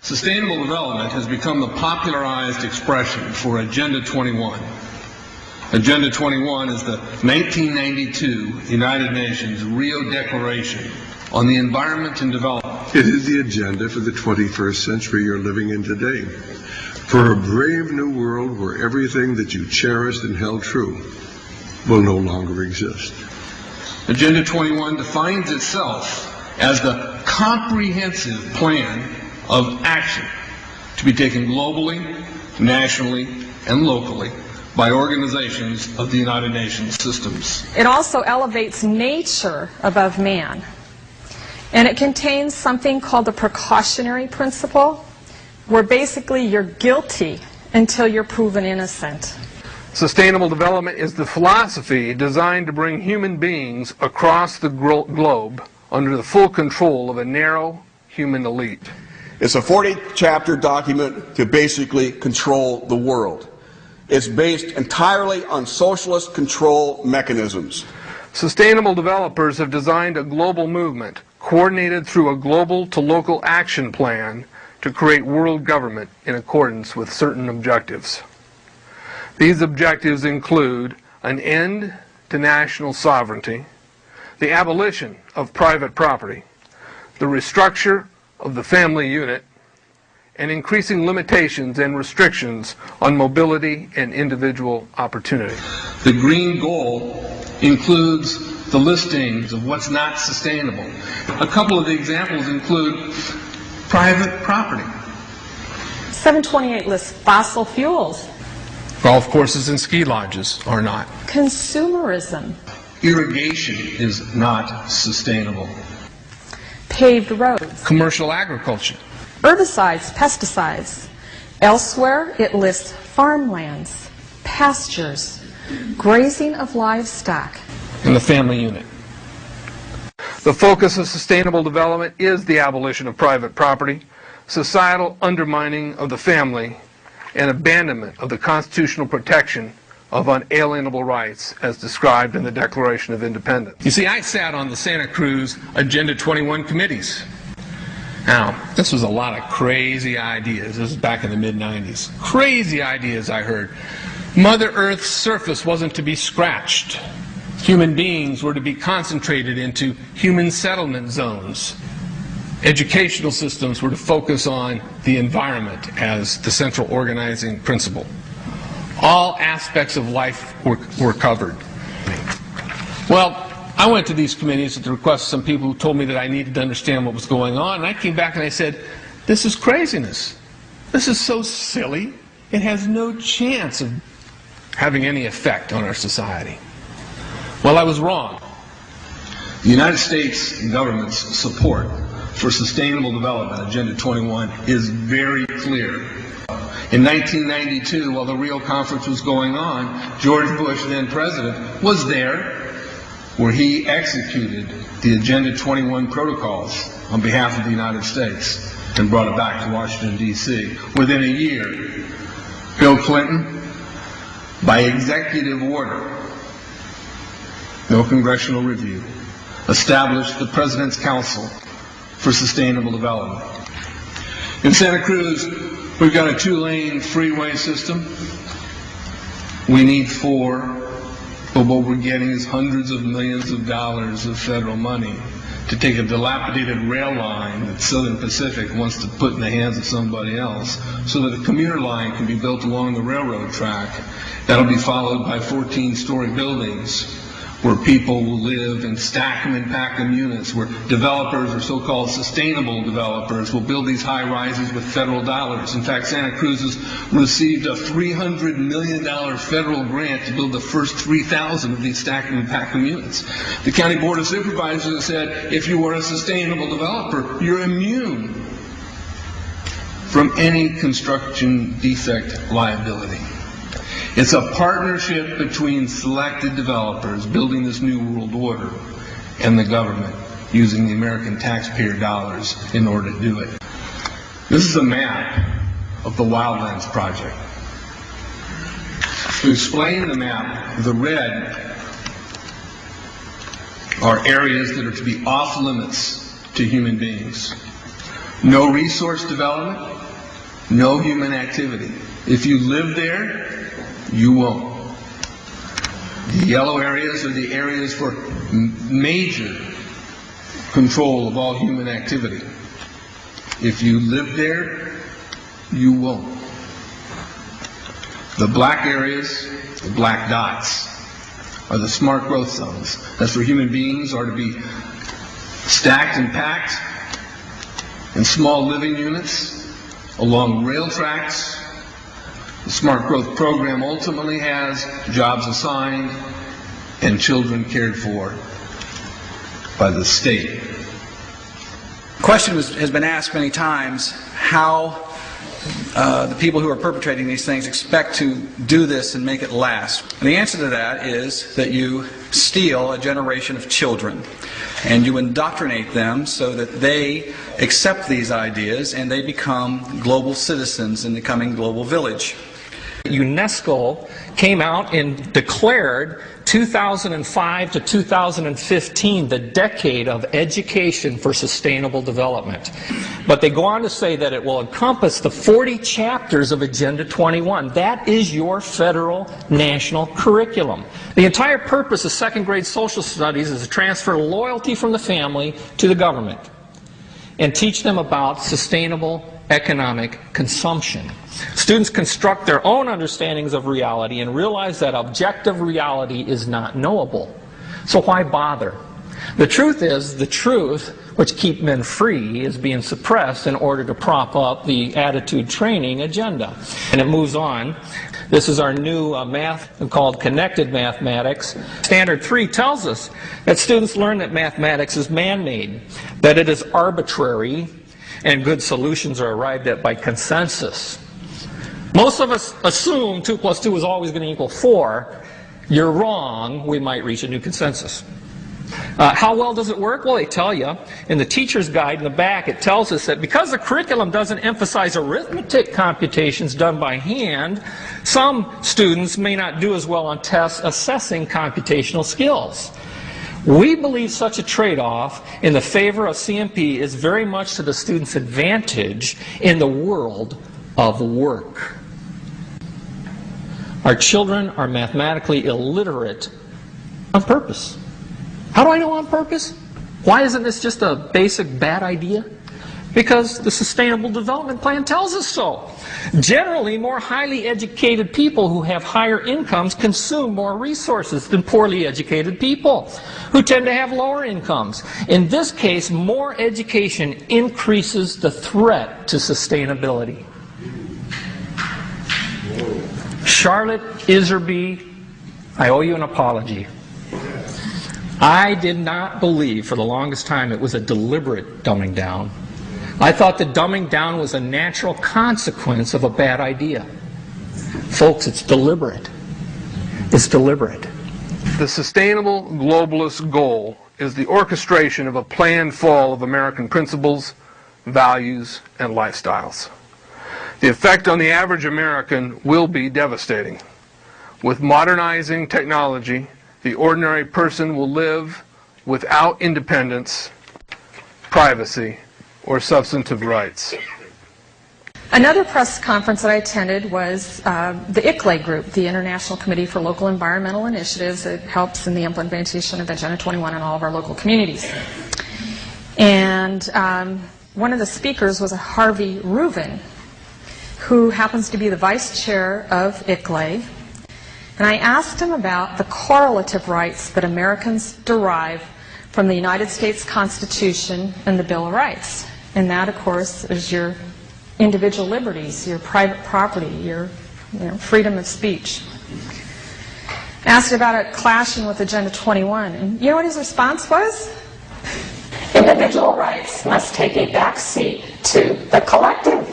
Sustainable development has become the popularized expression for Agenda 21. Agenda 21 is the 1992 United Nations Rio Declaration on the Environment and Development. It is the agenda for the 21st century you're living in today. For a brave new world where everything that you cherished and held true will no longer exist. Agenda 21 defines itself as the comprehensive plan of action to be taken globally, nationally, and locally by organizations of the United Nations systems. It also elevates nature above man. And it contains something called the precautionary principle, where basically you're guilty until you're proven innocent. Sustainable development is the philosophy designed to bring human beings across the globe under the full control of a narrow human elite. It's a 40-chapter document to basically control the world. It's based entirely on socialist control mechanisms. Sustainable developers have designed a global movement coordinated through a global to local action plan to create world government in accordance with certain objectives. These objectives include an end to national sovereignty, the abolition of private property, the restructure of the family unit, and increasing limitations and restrictions on mobility and individual opportunity. The green goal includes the listings of what's not sustainable. A couple of the examples include private property. 728 lists fossil fuels. Golf courses and ski lodges are not. Consumerism. Irrigation is not sustainable. Paved roads. Commercial agriculture. Herbicides, pesticides. Elsewhere, it lists farmlands, pastures, grazing of livestock. And the family unit. The focus of sustainable development is the abolition of private property, societal undermining of the family, and abandonment of the constitutional protection of unalienable rights as described in the Declaration of Independence. You see, I sat on the Santa Cruz Agenda 21 committees. Now, this was a lot of crazy ideas. This was back in the mid-90s. Crazy ideas I heard. Mother Earth's surface wasn't to be scratched. Human beings were to be concentrated into human settlement zones. Educational systems were to focus on the environment as the central organizing principle. All aspects of life were covered. Well, I went to these committees at the request of some people who told me that I needed to understand what was going on, and I came back and I said, this is craziness. This is so silly. It has no chance of having any effect on our society. Well, I was wrong. The United States government's support for sustainable development, Agenda 21, is very clear. In 1992, while the Rio Conference was going on, George Bush, then president, was there where he executed the Agenda 21 protocols on behalf of the United States and brought it back to Washington, D.C. Within a year, Bill Clinton, by executive order, no congressional review, established the President's Council for Sustainable Development. In Santa Cruz, we've got a 2-lane freeway system. We need 4, but what we're getting is hundreds of millions of dollars of federal money to take a dilapidated rail line that Southern Pacific wants to put in the hands of somebody else so that a commuter line can be built along the railroad track. That'll be followed by 14-story buildings where people will live and stack them and pack them units, where developers, or so-called sustainable developers, will build these high-rises with federal dollars. In fact, Santa Cruz has received a $300 million federal grant to build the first 3,000 of these stack them and pack them units. The County Board of Supervisors has said, if you are a sustainable developer, you're immune from any construction defect liability. It's a partnership between selected developers building this new world order and the government using the American taxpayer dollars in order to do it. This is a map of the Wildlands Project. To explain the map, the red are areas that are to be off limits to human beings. No resource development, no human activity. If you live there, you won't. The yellow areas are the areas for major control of all human activity. If you live there, you won't. The black areas, the black dots, are the smart growth zones. That's where human beings are to be stacked and packed in small living units along rail tracks. The smart growth program ultimately has jobs assigned and children cared for by the state. The question has been asked many times how the people who are perpetrating these things expect to do this and make it last. And the answer to that is that you steal a generation of children and you indoctrinate them so that they accept these ideas and they become global citizens in the coming global village. UNESCO came out and declared 2005 to 2015 the decade of education for sustainable development. But they go on to say that it will encompass the 40 chapters of Agenda 21. That is your federal national curriculum. The entire purpose of second grade social studies is to transfer loyalty from the family to the government and teach them about sustainable economic consumption. Students construct their own understandings of reality and realize that objective reality is not knowable. So why bother? The truth is, the truth, which keep men free, is being suppressed in order to prop up the attitude training agenda. And it moves on. This is our new math called connected mathematics. Standard 3 tells us that students learn that mathematics is man-made, that it is arbitrary, and good solutions are arrived at by consensus. Most of us assume 2 plus 2 is always going to equal 4. You're wrong. We might reach a new consensus. How well does it work? Well, they tell you in the teacher's guide in the back, it tells us that because the curriculum doesn't emphasize arithmetic computations done by hand, some students may not do as well on tests assessing computational skills. We believe such a trade-off in the favor of CMP is very much to the student's advantage in the world of work. Our children are mathematically illiterate on purpose. How do I know on purpose? Why isn't this just a basic bad idea? Because the Sustainable Development Plan tells us so. Generally, more highly educated people who have higher incomes consume more resources than poorly educated people who tend to have lower incomes. In this case, more education increases the threat to sustainability. Charlotte Iserby, I owe you an apology. I did not believe for the longest time it was a deliberate dumbing down. I thought the dumbing down was a natural consequence of a bad idea. Folks, it's deliberate. It's deliberate. The sustainable globalist goal is the orchestration of a planned fall of American principles, values, and lifestyles. The effect on the average American will be devastating. With modernizing technology, the ordinary person will live without independence, privacy, or substantive rights. Another press conference that I attended was the ICLE group, the International Committee for Local Environmental Initiatives. It helps in the implementation of Agenda 21 in all of our local communities. And one of the speakers was a Harvey Reuven, who happens to be the vice chair of ICLE. And I asked him about the correlative rights that Americans derive from the United States Constitution and the Bill of Rights. And that, of course, is your individual liberties, your private property, your freedom of speech. Asked about it clashing with Agenda 21. And you know what his response was? Individual rights must take a back seat to the collective.